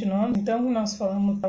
continuando, então nós falamos,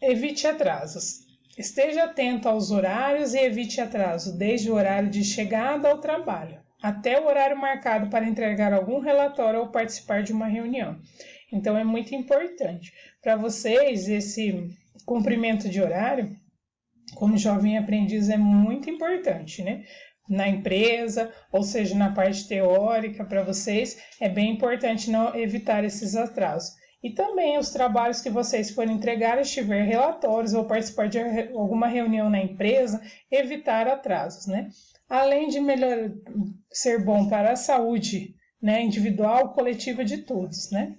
evite atrasos. Esteja atento aos horários e evite atraso, desde o horário de chegada ao trabalho, até o horário marcado para entregar algum relatório ou participar de uma reunião. Então é muito importante para vocês esse cumprimento de horário, como jovem aprendiz, é muito importante, né? Na empresa, ou seja, na parte teórica, para vocês, é bem importante não evitar esses atrasos. E também os trabalhos que vocês forem entregar, estiver relatórios ou participar de alguma reunião na empresa, evitar atrasos, né? Além de ser bom para a saúde, né, individual, coletiva de todos, né?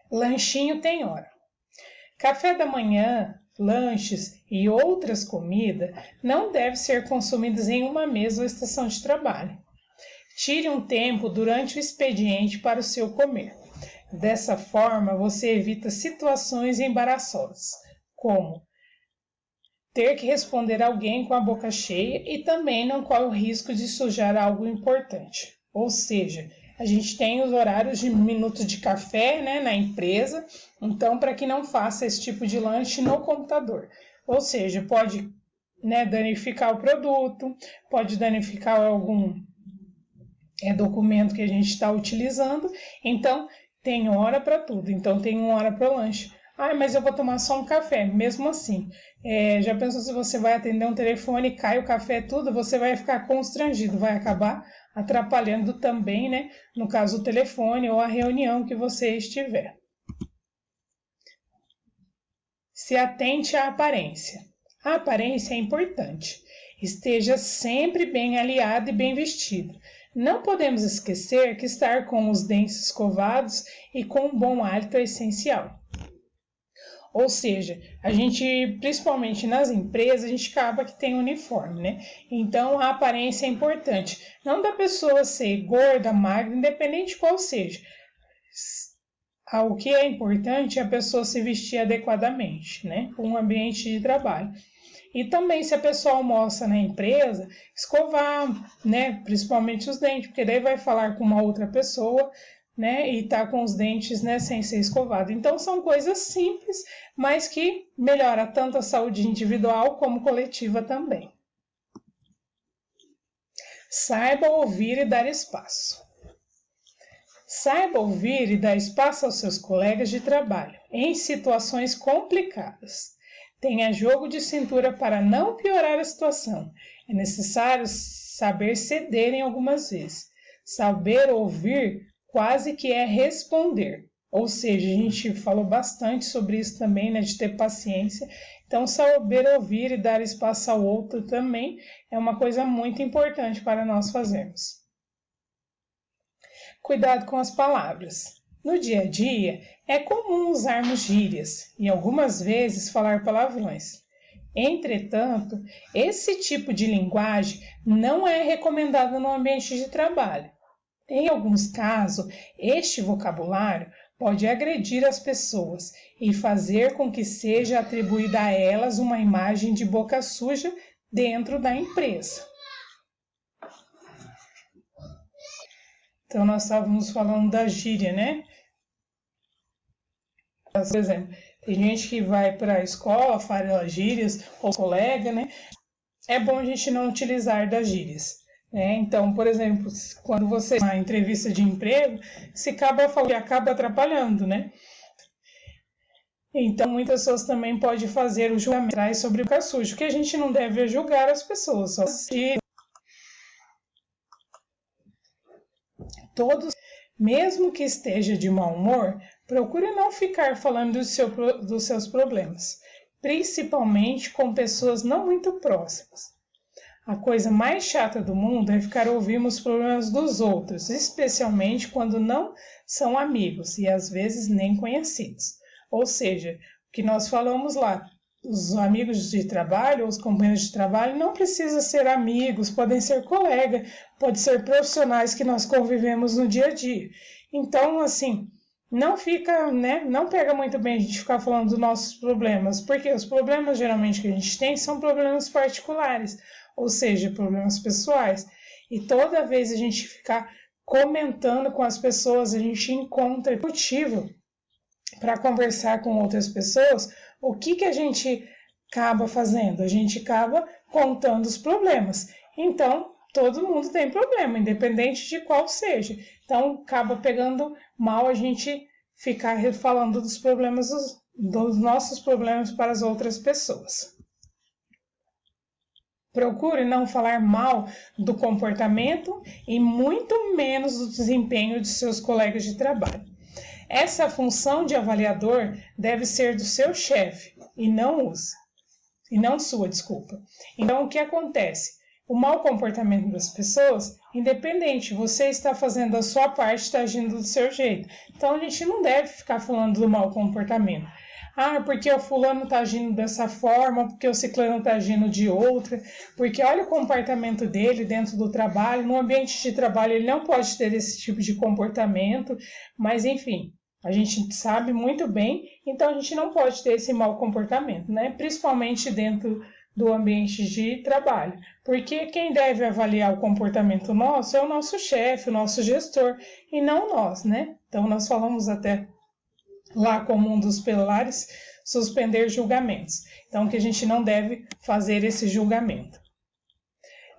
Lanchinho tem hora. Café da manhã, lanches e outras comidas não devem ser consumidos em uma mesa ou estação de trabalho. Tire um tempo durante o expediente para o seu comer. Dessa forma, você evita situações embaraçosas, como ter que responder alguém com a boca cheia e também não corre o risco de sujar algo importante. Ou seja, a gente tem os horários de minutos de café, né, na empresa, então para que não faça esse tipo de lanche no computador. Ou seja, pode, né, danificar o produto, pode danificar algum documento que a gente está utilizando, então tem hora para tudo, então tem uma hora para o lanche. Ah, mas eu vou tomar só um café, mesmo assim. Já pensou se você vai atender um telefone, cai o café tudo, você vai ficar constrangido, vai acabar atrapalhando também, né? No caso, o telefone ou a reunião que você estiver. Se atente à aparência. A aparência é importante. Esteja sempre bem alinhado e bem vestido. Não podemos esquecer que estar com os dentes escovados e com um bom hálito é essencial. Ou seja, a gente, principalmente nas empresas, a gente acaba que tem uniforme, né? Então, a aparência é importante. Não da pessoa ser gorda, magra, independente de qual seja. O que é importante é a pessoa se vestir adequadamente, né? Com um ambiente de trabalho. E também, se a pessoa almoça na empresa, escovar, né? Principalmente os dentes, porque daí vai falar com uma outra pessoa, né, e tá com os dentes, né, sem ser escovado. Então são coisas simples, mas que melhora tanto a saúde individual como coletiva também. Saiba ouvir e dar espaço. Saiba ouvir e dar espaço aos seus colegas de trabalho em situações complicadas. Tenha jogo de cintura para não piorar a situação. É necessário saber ceder em algumas vezes. Saber ouvir quase que é responder, ou seja, a gente falou bastante sobre isso também, né, de ter paciência, então saber ouvir e dar espaço ao outro também é uma coisa muito importante para nós fazermos. Cuidado com as palavras. No dia a dia, é comum usarmos gírias e algumas vezes falar palavrões. Entretanto, esse tipo de linguagem não é recomendado no ambiente de trabalho. Em alguns casos, este vocabulário pode agredir as pessoas e fazer com que seja atribuída a elas uma imagem de boca suja dentro da empresa. Então, nós estávamos falando da gíria, né? Por exemplo, tem gente que vai para a escola, fala gírias, ou colega, né? É bom a gente não utilizar das gírias. Então, por exemplo, quando você na entrevista de emprego, se acaba falando e acaba atrapalhando, né? Então, muitas pessoas também podem fazer o julgamento sobre o boca suja, que a gente não deve julgar as pessoas. Só se todos, mesmo que esteja de mau humor, procure não ficar falando dos seus problemas, principalmente com pessoas não muito próximas. A coisa mais chata do mundo é ficar ouvindo os problemas dos outros, especialmente quando não são amigos e às vezes nem conhecidos. Ou seja, o que nós falamos lá, os amigos de trabalho, os companheiros de trabalho não precisam ser amigos, podem ser colegas, podem ser profissionais que nós convivemos no dia a dia. Então, assim, não fica, né, não pega muito bem a gente ficar falando dos nossos problemas, porque os problemas geralmente que a gente tem são problemas particulares, ou seja, problemas pessoais. E toda vez a gente ficar comentando com as pessoas, a gente encontra motivo para conversar com outras pessoas. O que a gente acaba fazendo? A gente acaba contando os problemas. Então, todo mundo tem problema, independente de qual seja. Então, acaba pegando mal a gente ficar falando dos problemas, dos nossos problemas para as outras pessoas. Procure não falar mal do comportamento e muito menos do desempenho de seus colegas de trabalho. Essa função de avaliador deve ser do seu chefe e não sua, desculpa. Então, o que acontece? O mau comportamento das pessoas, independente, você está fazendo a sua parte, está agindo do seu jeito. Então, a gente não deve ficar falando do mau comportamento. Porque o fulano está agindo dessa forma, porque o ciclano está agindo de outra, porque olha o comportamento dele dentro do trabalho, no ambiente de trabalho ele não pode ter esse tipo de comportamento, mas enfim, a gente sabe muito bem, então a gente não pode ter esse mau comportamento, né? Principalmente dentro do ambiente de trabalho, porque quem deve avaliar o comportamento nosso é o nosso chefe, o nosso gestor, e não nós, né? Então nós falamos até lá como um dos pilares, suspender julgamentos. Então, que a gente não deve fazer esse julgamento.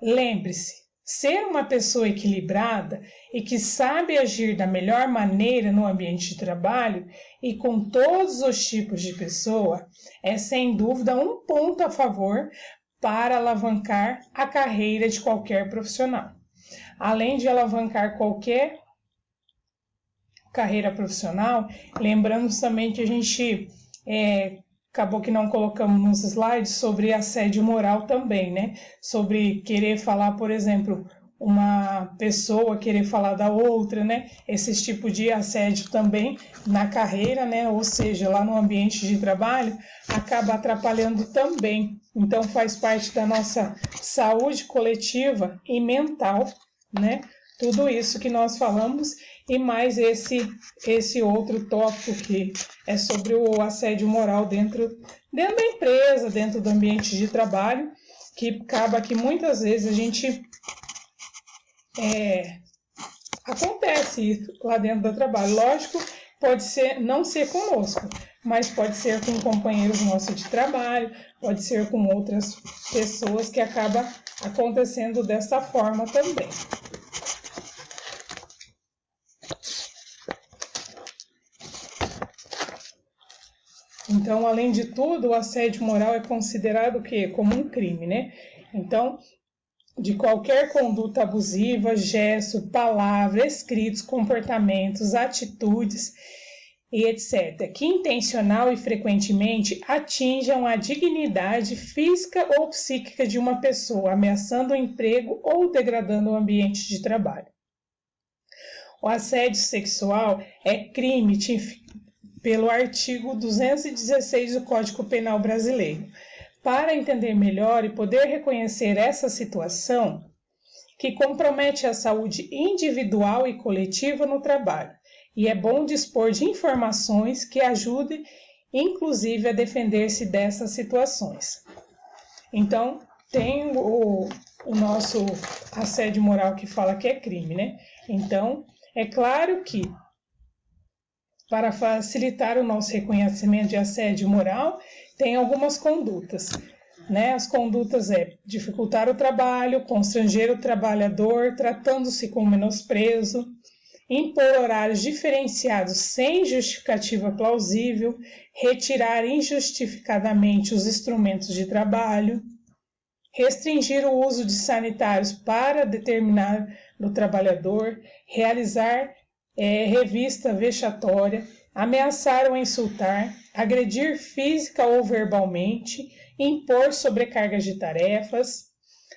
Lembre-se, ser uma pessoa equilibrada e que sabe agir da melhor maneira no ambiente de trabalho e com todos os tipos de pessoa é, sem dúvida, um ponto a favor para alavancar a carreira de qualquer profissional. Além de alavancar qualquer carreira profissional, lembrando também que a gente acabou que não colocamos nos slides sobre assédio moral também, né? Sobre querer falar, por exemplo, uma pessoa querer falar da outra, né? Esse tipo de assédio também na carreira, né? Ou seja, lá no ambiente de trabalho, acaba atrapalhando também. Então, faz parte da nossa saúde coletiva e mental, né? Tudo isso que nós falamos e mais esse outro tópico que é sobre o assédio moral dentro da empresa, dentro do ambiente de trabalho, que acaba que muitas vezes a gente acontece isso lá dentro do trabalho. Lógico, pode não ser conosco, mas pode ser com companheiros nossos de trabalho, pode ser com outras pessoas que acaba acontecendo dessa forma também. Então, além de tudo, o assédio moral é considerado o quê? Como um crime, né? Então, de qualquer conduta abusiva, gesto, palavra, escritos, comportamentos, atitudes e etc., que intencional e frequentemente atinjam a dignidade física ou psíquica de uma pessoa, ameaçando o emprego ou degradando o ambiente de trabalho. O assédio sexual é crime pelo artigo 216 do Código Penal Brasileiro. Para entender melhor e poder reconhecer essa situação que compromete a saúde individual e coletiva no trabalho, e é bom dispor de informações que ajudem, inclusive, a defender-se dessas situações. Então, tem o nosso assédio moral que fala que é crime, né? Então, é claro que para facilitar o nosso reconhecimento de assédio moral, tem algumas condutas, né? As condutas dificultar o trabalho, constranger o trabalhador, tratando-se com menosprezo, impor horários diferenciados sem justificativa plausível, retirar injustificadamente os instrumentos de trabalho, restringir o uso de sanitários para determinar do trabalhador, realizar revista vexatória, ameaçar ou insultar, agredir física ou verbalmente, impor sobrecargas de tarefas,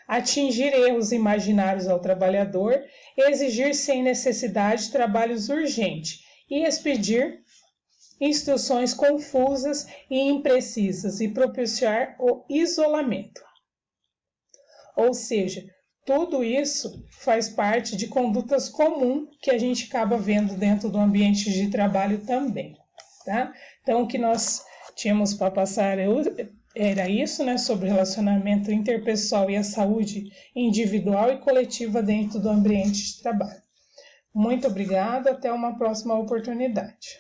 atingir erros imaginários ao trabalhador, exigir sem necessidade trabalhos urgentes e expedir instruções confusas e imprecisas e propiciar o isolamento. Ou seja, tudo isso faz parte de condutas comuns que a gente acaba vendo dentro do ambiente de trabalho também, tá? Então, o que nós tínhamos para passar era isso, né, sobre relacionamento interpessoal e a saúde individual e coletiva dentro do ambiente de trabalho. Muito obrigada, até uma próxima oportunidade.